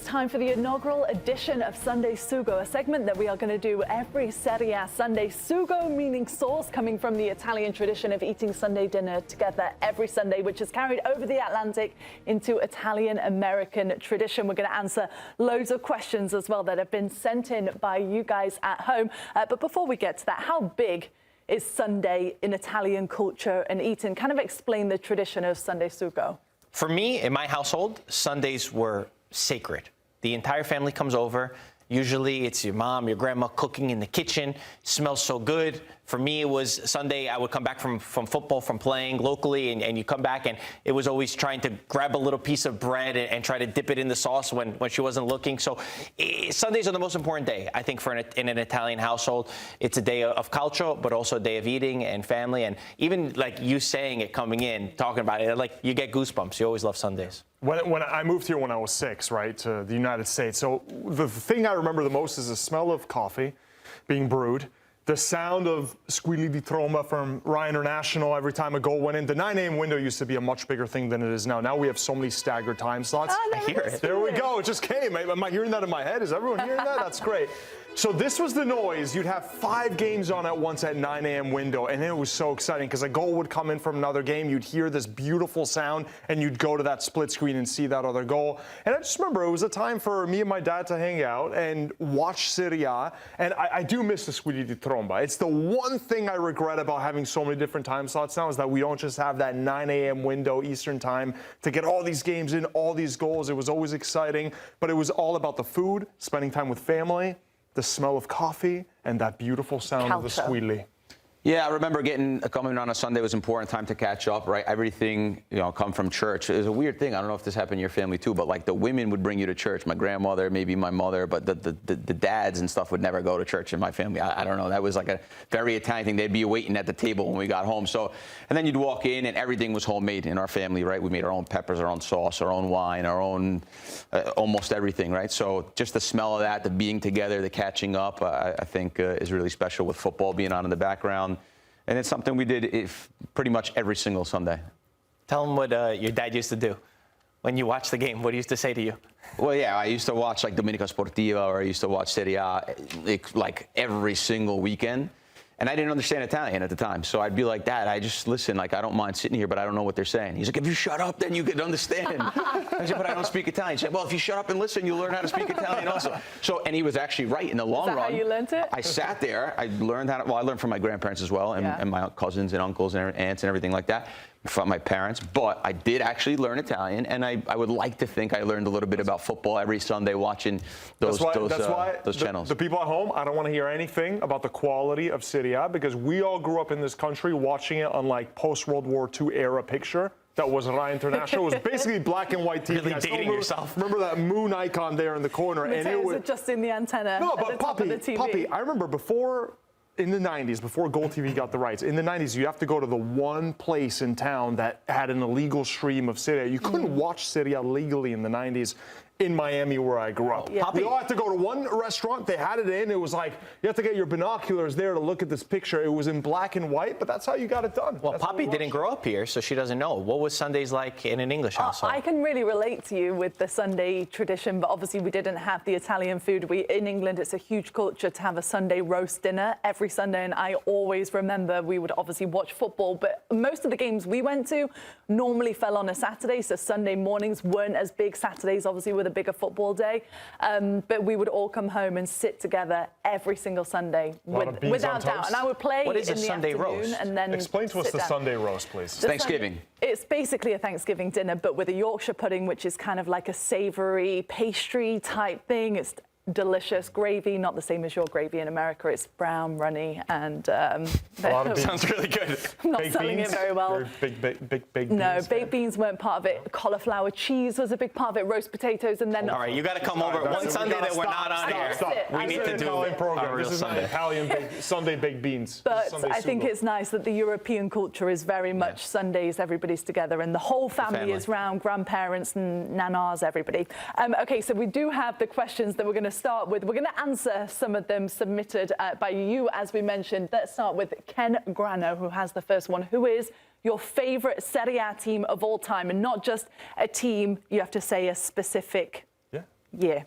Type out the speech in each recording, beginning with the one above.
time for the inaugural edition of Sunday Sugo, a segment that we are going to do every Serie A Sunday. Sugo meaning sauce, coming from the Italian tradition of eating Sunday dinner together every Sunday, which is carried over the Atlantic into Italian-American tradition. We're going to answer loads of questions as well that have been sent in by you guys at home. But before we get to that, how big is Sunday in Italian culture and eating? Kind of explain the tradition of Sunday Sugo. For me, in my household, Sundays were sacred. The entire family comes over. Usually it's your mom, your grandma cooking in the kitchen. Smells so good. For me, it was Sunday. I would come back from football, from playing locally, and you come back, and it was always trying to grab a little piece of bread and try to dip it in the sauce when she wasn't looking. So Sundays are the most important day, I think, in an Italian household. It's a day of calcio, but also a day of eating and family. And even like you saying it, coming in, talking about it, like you get goosebumps. You always love Sundays. When I moved here when I was 6, right, to the United States. So the thing I remember the most is the smell of coffee being brewed, the sound of squilli di tromba from Rai International every time a goal went in. The 9 a.m. window used to be a much bigger thing than it is now. Now we have so many staggered time slots. I hear it. There we go. It just came. Am I hearing that in my head? Is everyone hearing that? That's great. So this was the noise. You'd have 5 games on at once at 9 a.m. window, and it was so exciting because a goal would come in from another game. You'd hear this beautiful sound, and you'd go to that split screen and see that other goal. And I just remember it was a time for me and my dad to hang out and watch Serie A, and I do miss the squilli di tromba. It's the one thing I regret about having so many different time slots now is that we don't just have that 9 a.m. window Eastern time to get all these games in, all these goals. It was always exciting, but it was all about the food, spending time with family, the smell of coffee, and that beautiful sound of the squilli. Yeah, I remember coming on a Sunday was important, time to catch up, right? Everything, come from church. It was a weird thing. I don't know if this happened in your family too, but like the women would bring you to church. My grandmother, maybe my mother, but the dads and stuff would never go to church in my family. I don't know. That was like a very Italian thing. They'd be waiting at the table when we got home. So, and then you'd walk in and everything was homemade in our family, right? We made our own peppers, our own sauce, our own wine, our own, almost everything, right? So just the smell of that, the being together, the catching up, I think is really special with football being on in the background. And it's something we did pretty much every single Sunday. Tell them what your dad used to do when you watched the game. What he used to say to you? Well, yeah, I used to watch like Domenica Sportiva, or I used to watch Serie A like every single weekend. And I didn't understand Italian at the time. So I'd be like, Dad, I just listen. Like, I don't mind sitting here, but I don't know what they're saying. He's like, if you shut up, then you could understand. I said, but I don't speak Italian. He said, well, if you shut up and listen, you'll learn how to speak Italian also. So, and he was actually right in the long run. Is that how you learned it? I sat there. I learned how to, well, I learned from my grandparents as well, and my cousins and uncles and aunts and everything like that, from my parents. But I did actually learn Italian, and I would like to think I learned a little bit about football every Sunday watching those channels. The people at home, I don't want to hear anything about the quality of Serie A, because we all grew up in this country watching it on like post-World War II era picture. That was Rai International. It was basically black and white TV. Really dating yourself. Remember that moon icon there in the corner? Mateo, and it was adjusting the antenna no, at but the top of the TV. Puppy, I remember in the 90s, before Gold TV got the rights, in the 90s, you have to go to the one place in town that had an illegal stream of Serie A. You couldn't watch Serie A legally in the 90s in Miami, where I grew up. Yeah. We all had to go to one restaurant. They had it in. It was like, you have to get your binoculars there to look at this picture. It was in black and white, but that's how you got it done. Well, Poppy didn't grow up here, so she doesn't know. What was Sundays like in an English household? I can really relate to you with the Sunday tradition, but obviously we didn't have the Italian food. In England, it's a huge culture to have a Sunday roast dinner every Sunday, and I always remember we would obviously watch football, but most of the games we went to normally fell on a Saturday, so Sunday mornings weren't as big. Saturdays, obviously, were the bigger football day, but we would all come home and sit together every single Sunday without doubt. And I would play in the Sunday afternoon roast? and then Explain to us the Sunday roast, please. Thanksgiving. It's basically a Thanksgiving dinner, but with a Yorkshire pudding, which is kind of like a savoury pastry type thing. It's delicious gravy, not the same as your gravy in America. It's brown, runny, and sounds really good. I'm not selling it very well. Baked beans. No, baked beans weren't part of it. Cauliflower cheese was a big part of it. Roast potatoes, and then all right, you got to come over one Sunday that we're not on here. We need to do a real Sunday. Italian Sunday baked beans. But I think it's nice that the European culture is very much Sundays. Everybody's together, and the whole family is round. Grandparents and nanas, everybody. Okay, so we do have the questions that we're going to start with. We're going to answer some of them submitted by you, as we mentioned. Let's start with Ken Grano, who has the first one. Who is your favorite Serie A team of all time? And not just a team, you have to say a specific year?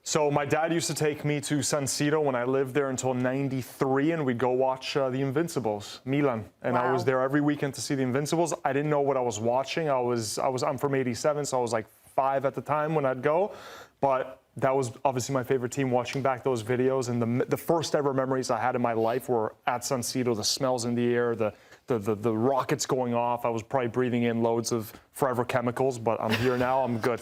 So my dad used to take me to San Siro when I lived there until '93, and we'd go watch the Invincibles, Milan. And I was there every weekend to see the Invincibles. I didn't know what I was watching. I'm from '87, so I was like 5 at the time when I'd go. But that was obviously my favorite team, watching back those videos. And the first ever memories I had in my life were at San Siro, the smells in the air, the rockets going off. I was probably breathing in loads of forever chemicals, but I'm here now. I'm good.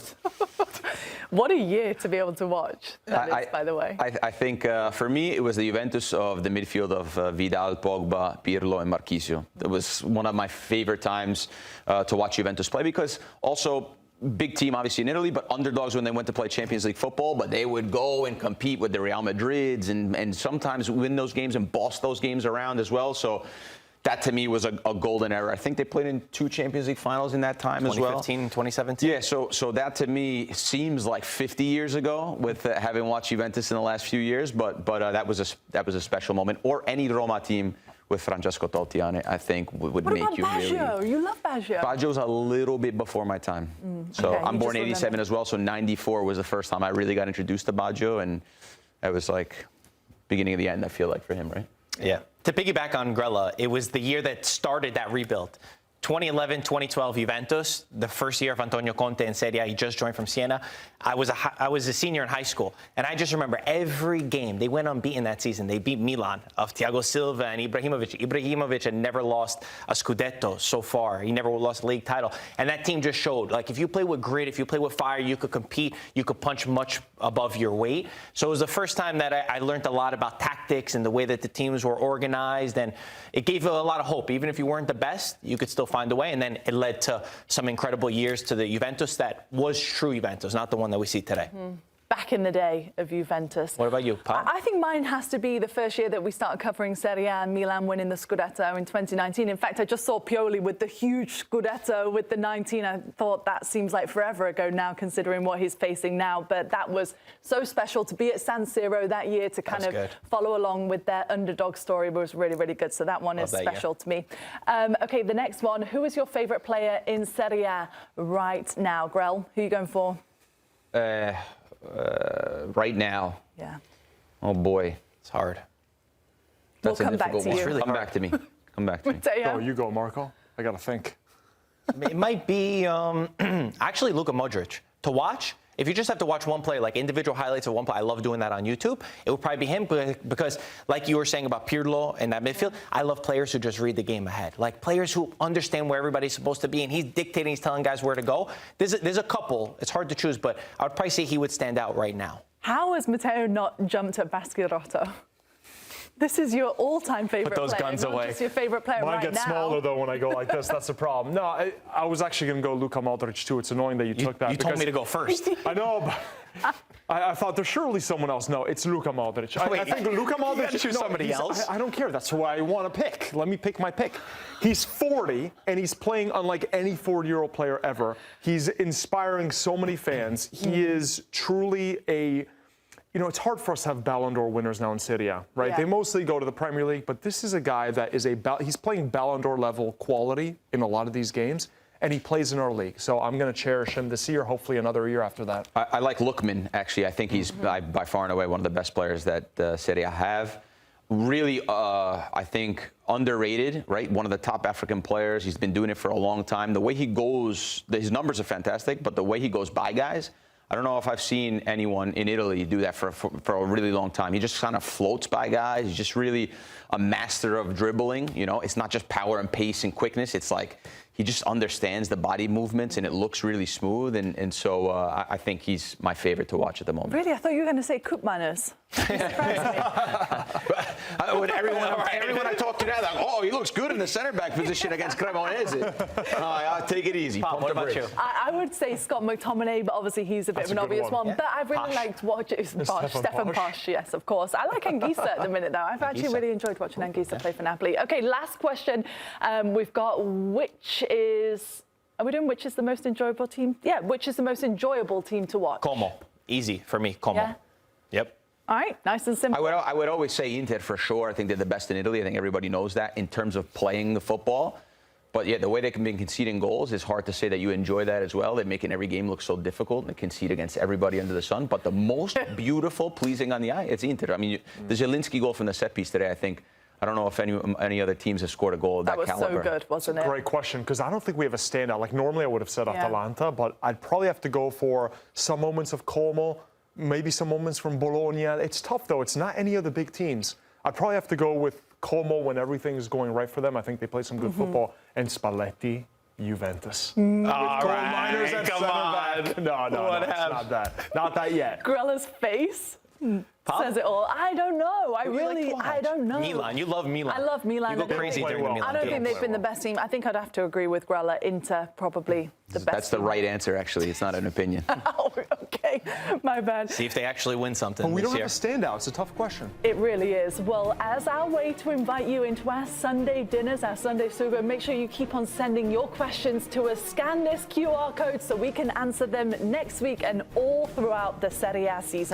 What a year to be able to watch, that is, by the way. I think for me, it was the Juventus of the midfield of Vidal, Pogba, Pirlo, and Marchisio. It was one of my favorite times to watch Juventus play, because also big team, obviously, in Italy, but underdogs when they went to play Champions League football, but they would go and compete with the Real Madrids and sometimes win those games and boss those games around as well. So that, to me, was a golden era. I think they played in 2 Champions League finals in that time as well. 2015, 2017. Yeah, so that, to me, seems like 50 years ago with having watched Juventus in the last few years, but that was a special moment. Or any Roma team with Francesco Totti on it, I think, would make you really... What about Baggio? You love Baggio. Baggio's a little bit before my time. So okay, I'm born '87 as well, so '94 was the first time I really got introduced to Baggio, and it was like beginning of the end, I feel like, for him, right? Yeah. To piggyback on Grella, it was the year that started that rebuild. 2011, 2012 Juventus, the first year of Antonio Conte in Serie A. He just joined from Siena. I was a senior in high school, and I just remember every game. They went unbeaten that season. They beat Milan of Thiago Silva and Ibrahimovic. Ibrahimovic had never lost a Scudetto so far. He never lost a league title. And that team just showed, like, if you play with grit, if you play with fire, you could compete. You could punch much above your weight. So it was the first time that I learned a lot about tactics and the way that the teams were organized, and it gave a lot of hope. Even if you weren't the best, you could still find a way, and then it led to some incredible years to the Juventus that was true Juventus, not the one that we see today. Back in the day of Juventus. What about you, Pat? I think mine has to be the first year that we started covering Serie A and Milan winning the Scudetto in 2019. In fact, I just saw Pioli with the huge Scudetto with the 19. I thought that seems like forever ago now, considering what he's facing now. But that was so special to be at San Siro that year, to kind of follow along with their underdog story was really, really good. So that one is special to me. OK, the next one. Who is your favourite player in Serie A right now? Grell, who are you going for? Right now. Yeah. Oh boy, it's hard. That's we'll a come back difficult to one. you. Really come back to me. Come back to me. Oh, you go, Marco. I gotta think. It might be actually Luka Modric. To watch, if you just have to watch one play, like individual highlights of one play, I love doing that on YouTube. It would probably be him, because like you were saying about Pirlo in that midfield, I love players who just read the game ahead. Like players who understand where everybody's supposed to be, and he's dictating, he's telling guys where to go. There's a couple. It's hard to choose, but I would probably say he would stand out right now. How has Matteo not jumped at Baschirotto? This is your all-time favorite player. Put those guns not away. Just your favorite player Mine right now. gets smaller, though, when I go like this. That's the problem. No, I was actually going to go Luka Modric, too. It's annoying that you took that. You told me to go first. I know, but I thought there's surely someone else. No, it's Luka Modric. I think Luka Modric. You gotta choose somebody else. I don't care. That's who I want to pick. Let me pick my pick. He's 40, and he's playing unlike any 40-year-old player ever. He's inspiring so many fans. He is truly a... You know, it's hard for us to have Ballon d'Or winners now in Serie A, right? Yeah. They mostly go to the Premier League, but this is a guy that is he's playing Ballon d'Or level quality in a lot of these games, and he plays in our league. So I'm going to cherish him this year, hopefully another year after that. I like Lookman, actually. I think he's by far and away one of the best players that Serie A have. Really, I think, underrated, right? One of the top African players. He's been doing it for a long time. The way he goes, his numbers are fantastic, but the way he goes by guys, I don't know if I've seen anyone in Italy do that for a really long time. He just kind of floats by guys. He's just really a master of dribbling. You know, it's not just power and pace and quickness. It's like he just understands the body movements, and it looks really smooth. And so I think he's my favorite to watch at the moment. Really? I thought you were going to say Coop Manners. Everyone I talk to now, they're like, oh, he looks good in the center back position against Cremonese. I'll take it easy. Pop, what about you? I would say Scott McTominay, but obviously he's a bit of an obvious one. Yeah. But I really liked watching Stefan Posch, yes, of course. I like Anguissa at the minute, though. I've actually really enjoyed watching Anguissa play for Napoli. OK, last question. We've got which is... Are we doing which is the most enjoyable team? Yeah, which is the most enjoyable team to watch? Como. Easy for me, Como. Yeah. Yep. All right, nice and simple. I would always say Inter for sure. I think they're the best in Italy. I think everybody knows that in terms of playing the football. But yeah, the way they can be conceding goals is hard to say that you enjoy that as well. They're making every game look so difficult and they concede against everybody under the sun. But the most beautiful, pleasing on the eye, it's Inter. I mean, the Zielinski goal from the set piece today, I don't know if any other teams have scored a goal of that caliber. That was so good, wasn't it? Great question, because I don't think we have a standout. Like, normally I would have said Atalanta, but I'd probably have to go for some moments of Como, maybe some moments from Bologna. It's tough, though. It's not any of the big teams. I'd probably have to go with Como when everything's going right for them. I think they play some good football. And Spalletti, Juventus. All Gold right, miners at come center on. back. No, it's not that. Not that yet. Grella's face says it all. I don't know. I don't know. Milan. You love Milan. I love Milan. You go crazy during the Milan I don't game. think they've been the best team. I think I'd have to agree with Grella. Inter, probably the best. That's the team. right answer, actually. It's not an opinion. Oh, okay. My bad. See if they actually win something But we this don't year. have a standout. It's a tough question. It really is. Well, as our way to invite you into our Sunday dinners, our Sunday Sugo, make sure you keep on sending your questions to us. Scan this QR code so we can answer them next week and all throughout the Serie A season.